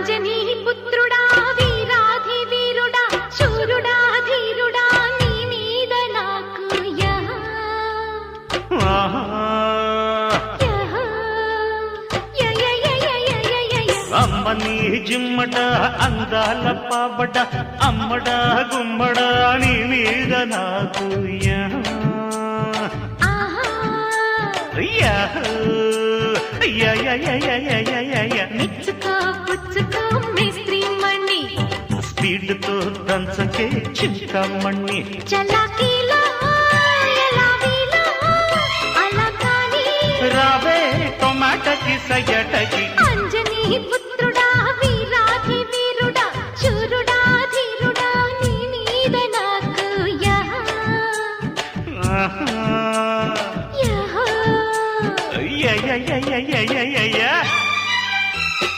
అంజనీ పుత్రుడా వీరాధి వీరుడా శూరుడా ధీరుడా నీ మీద నాకు అమ్మని జిమ్మట అందాల పాపట అమ్మడా గుమ్మడా నీ మీద నాకు మెచ్చుకో పుచ్చుకో మేస్త్రీ మణి స్పీడ్తో దంచకే చింతమణి చలాకీలో ఎలాగీలో అలా కానీ రావే టొమాటకి సయటకి అంజనీ పుత్రుడా వీరాధి వీరుడా శూరుడా ధీరుడా నీ మీద నాకు యా